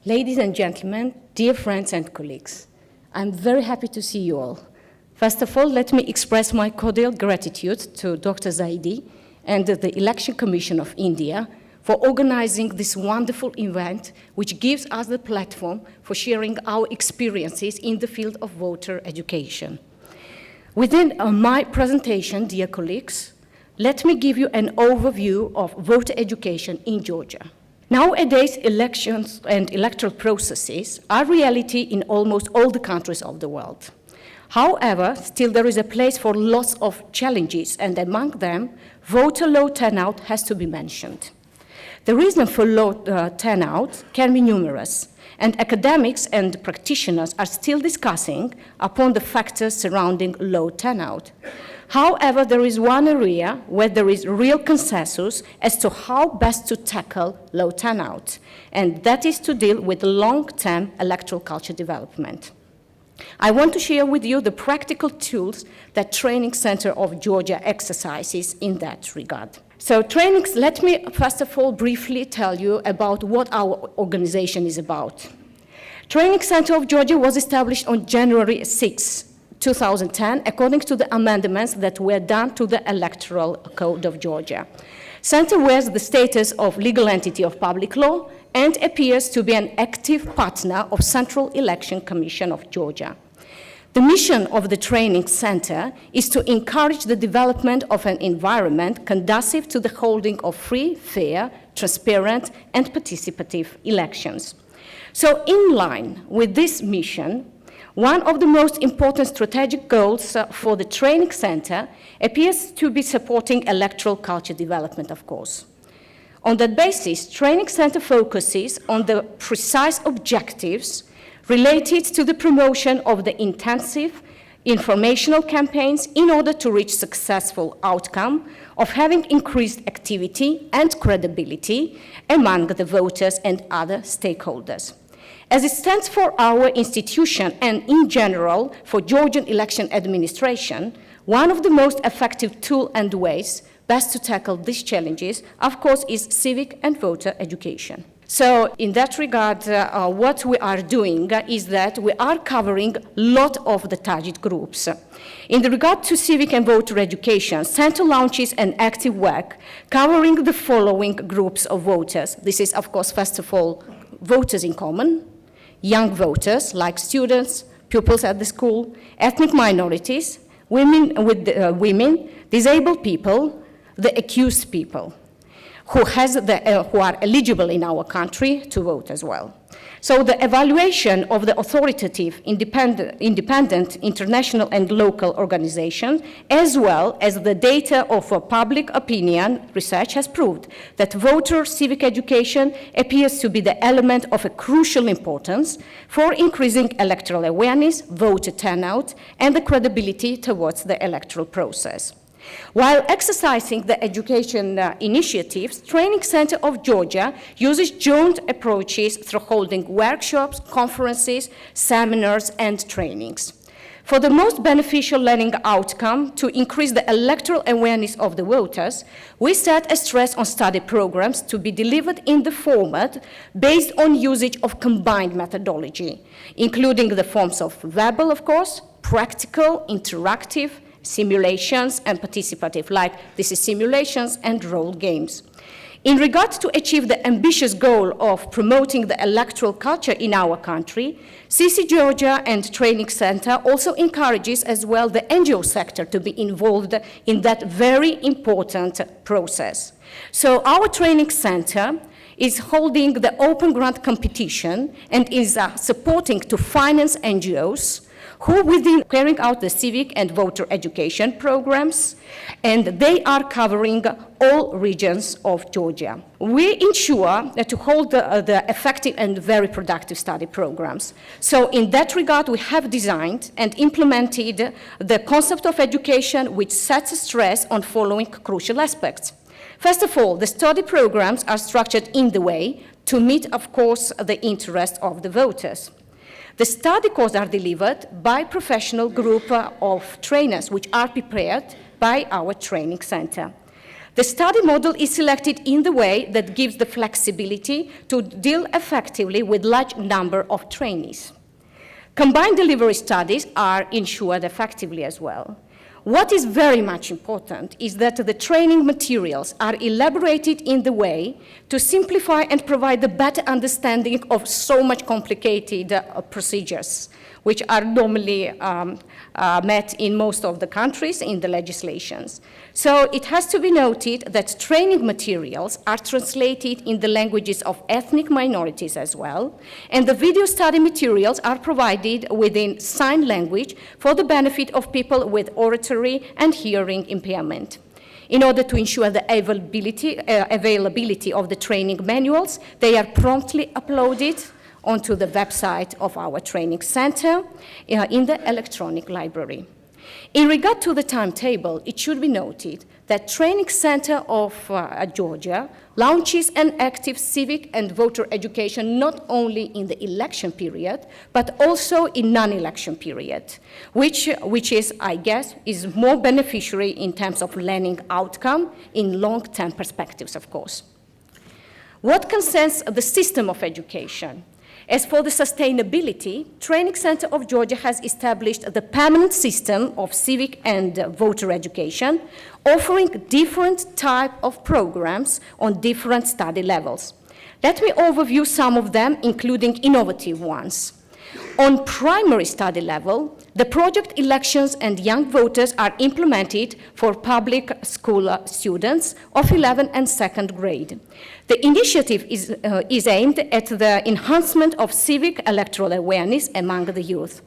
Ladies and gentlemen, dear friends and colleagues, I'm very happy to see you all. First of all, let me express my cordial gratitude to Dr. Zaidi and the Election Commission of India for organizing this wonderful event, which gives us the platform for sharing our experiences in the field of voter education. Within my presentation, dear colleagues, let me give you an overview of voter education in Georgia. Nowadays, elections and electoral processes are reality in almost all the countries of the world. However, still there is a place for lots of challenges, and among them, voter low turnout has to be mentioned. The reason for low turnout can be numerous, and academics and practitioners are still discussing upon the factors surrounding low turnout. However, there is one area where there is real consensus as to how best to tackle low turnout, and that is to deal with long-term electoral culture development. I want to share with you the practical tools that Training Center of Georgia exercises in that regard. So trainings, let me first of all briefly tell you about what our organization is about. Training Center of Georgia was established on January 6, 2010, according to the amendments that were done to the Electoral Code of Georgia. Center wears the status of legal entity of public law and appears to be an active partner of Central Election Commission of Georgia. The mission of the Training Center is to encourage the development of an environment conducive to the holding of free, fair, transparent, and participative elections. So in line with this mission, one of the most important strategic goals for the Training Center appears to be supporting electoral culture development, of course. On that basis, Training Center focuses on the precise objectives related to the promotion of the intensive informational campaigns in order to reach successful outcome of having increased activity and credibility among the voters and other stakeholders. As it stands for our institution and in general for Georgian election administration, one of the most effective tools and ways best to tackle these challenges, of course, is civic and voter education. So in that regard, what we are doing is that we are covering a lot of the target groups. In regard to civic and voter education, Center launches an active work covering the following groups of voters. This is, of course, first of all, voters in common, young voters like students, pupils at the school, ethnic minorities, women, disabled people, the accused people who are eligible in our country to vote as well. So the evaluation of the authoritative, independent international and local organizations, as well as the data of public opinion research has proved that voter civic education appears to be the element of a crucial importance for increasing electoral awareness, voter turnout, and the credibility towards the electoral process. While exercising the education initiatives, Training Center of Georgia uses joint approaches through holding workshops, conferences, seminars, and trainings. For the most beneficial learning outcome to increase the electoral awareness of the voters, we set a stress on study programs to be delivered in the format based on usage of combined methodology, including the forms of verbal, of course, practical, interactive, simulations, and participative, like this is simulations and role games. In regard to achieve the ambitious goal of promoting the electoral culture in our country, CEC Georgia and Training Center also encourages as well the NGO sector to be involved in that very important process. So our Training Center is holding the open grant competition and is supporting to finance NGOs who within carrying out the civic and voter education programs, and they are covering all regions of Georgia. We ensure that to hold the effective and very productive study programs. So in that regard, we have designed and implemented the concept of education which sets stress on following crucial aspects. First of all, the study programs are structured in the way to meet, of course, the interest of the voters. The study courses are delivered by professional group of trainers which are prepared by our training center. The study model is selected in the way that gives the flexibility to deal effectively with large number of trainees. Combined delivery studies are ensured effectively as well. What is very much important is that the training materials are elaborated in the way to simplify and provide a better understanding of so much complicated procedures, which are normally met in most of the countries in the legislations. So it has to be noted that training materials are translated in the languages of ethnic minorities as well, and the video study materials are provided within sign language for the benefit of people with auditory and hearing impairment. In order to ensure the availability of the training manuals, they are promptly uploaded onto the website of our training center in the electronic library. In regard to the timetable, it should be noted that Training Center of Georgia launches an active civic and voter education not only in the election period, but also in non-election period, which is, I guess, is more beneficiary in terms of learning outcome in long-term perspectives, of course. What concerns the system of education? As for the sustainability, Training Center of Georgia has established the permanent system of civic and voter education, offering different type of programs on different study levels. Let me overview some of them, including innovative ones. On primary study level, the project Elections and Young Voters are implemented for public school students of 11th and 2nd grade. The initiative is aimed at the enhancement of civic electoral awareness among the youth.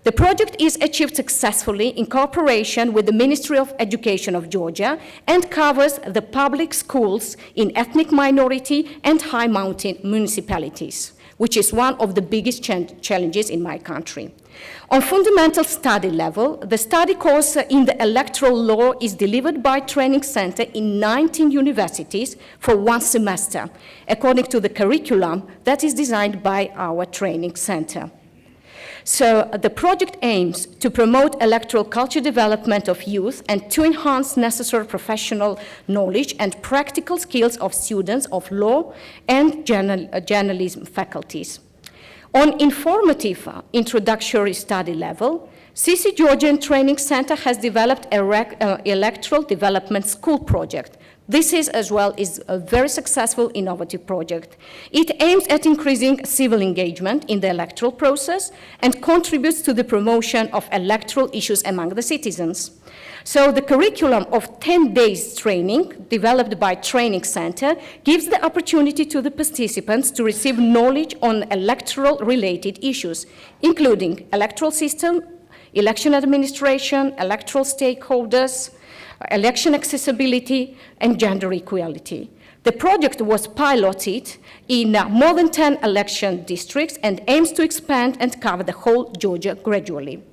The project is achieved successfully in cooperation with the Ministry of Education of Georgia and covers the public schools in ethnic minority and high mountain municipalities, which is one of the biggest challenges in my country. On fundamental study level, the study course in the electoral law is delivered by Training Center in 19 universities for 1 semester, according to the curriculum that is designed by our Training Center. So the project aims to promote electoral culture development of youth and to enhance necessary professional knowledge and practical skills of students of law and journalism faculties. On informative introductory study level, CEC Georgian Training Center has developed an electoral development school project. This is as well is a very successful innovative project. It aims at increasing civil engagement in the electoral process and contributes to the promotion of electoral issues among the citizens. So the curriculum of 10 days training developed by Training Center gives the opportunity to the participants to receive knowledge on electoral related issues, including electoral system, election administration, electoral stakeholders, election accessibility, and gender equality. The project was piloted in more than 10 election districts and aims to expand and cover the whole Georgia gradually.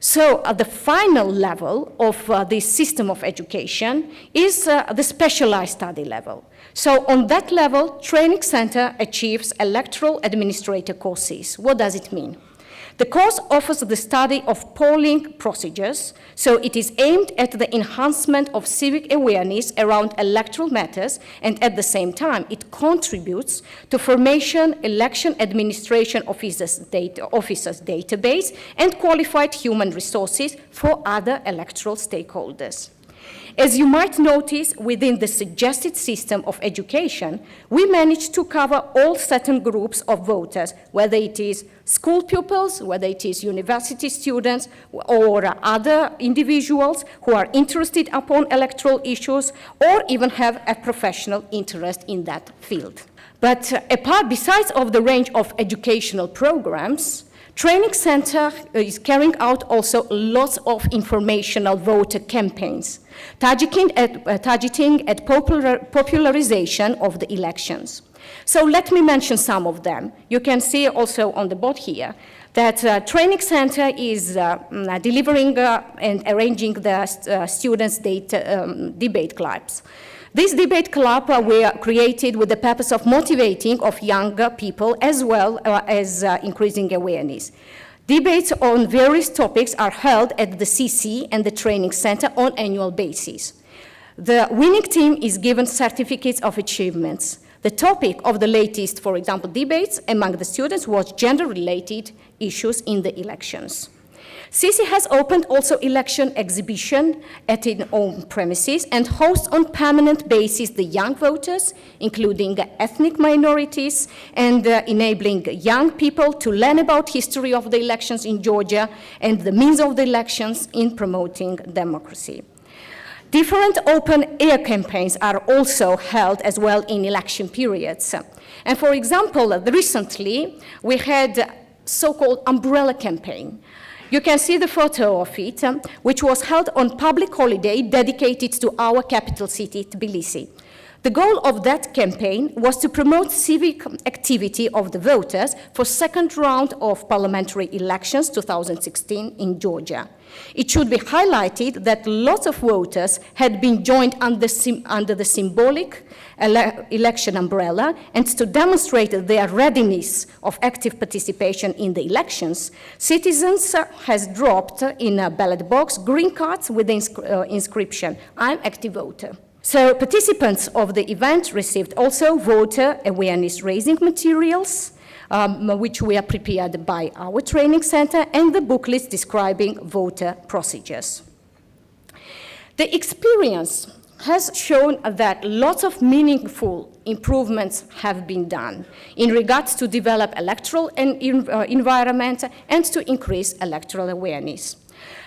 So the final level of this system of education is the specialized study level. So on that level, Training Center achieves electoral administrator courses. What does it mean? The course offers the study of polling procedures, so it is aimed at the enhancement of civic awareness around electoral matters, and at the same time, it contributes to formation, election administration officers database, and qualified human resources for other electoral stakeholders. As you might notice, within the suggested system of education, we managed to cover all certain groups of voters, whether it is school pupils, whether it is university students, or other individuals who are interested upon electoral issues, or even have a professional interest in that field. But besides of the range of educational programs, Training Center is carrying out also lots of informational voter campaigns, targeting at popularization of the elections. So let me mention some of them. You can see also on the board here that Training Center is delivering and arranging the students' debate clubs. These debate clubs were created with the purpose of motivating of younger people as well as increasing awareness. Debates on various topics are held at the CC and the Training Center on annual basis. The winning team is given certificates of achievements. The topic of the latest, for example, debates among the students was gender-related issues in the elections. CEC has opened also election exhibition at its own premises and hosts on permanent basis the young voters, including ethnic minorities, and enabling young people to learn about history of the elections in Georgia and the means of the elections in promoting democracy. Different open-air campaigns are also held as well in election periods. And for example, recently we had so-called umbrella campaign. You can see the photo of it, which was held on public holiday dedicated to our capital city, Tbilisi. The goal of that campaign was to promote civic activity of the voters for second round of parliamentary elections 2016 in Georgia. It should be highlighted that lots of voters had been joined under the symbolic election umbrella, and to demonstrate their readiness of active participation in the elections, citizens has dropped in a ballot box green cards with the inscription, "I'm active voter." So participants of the event received also voter awareness raising materials, which were prepared by our training center, and the booklets describing voter procedures. The experience has shown that lots of meaningful improvements have been done in regards to develop electoral environment and to increase electoral awareness.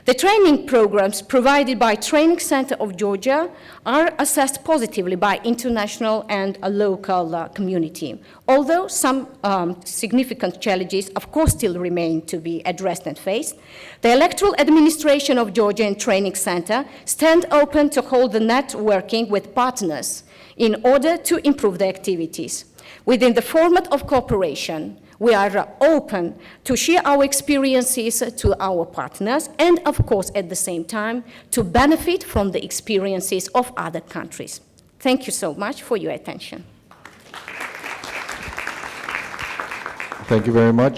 The training programs provided by Training Center of Georgia are assessed positively by international and a local community, although some significant challenges, of course, still remain to be addressed and faced. The Electoral Administration of Georgia and Training Center stand open to hold the networking with partners in order to improve the activities. Within the format of cooperation, we are open to share our experiences to our partners and, of course, at the same time, to benefit from the experiences of other countries. Thank you so much for your attention. Thank you very much.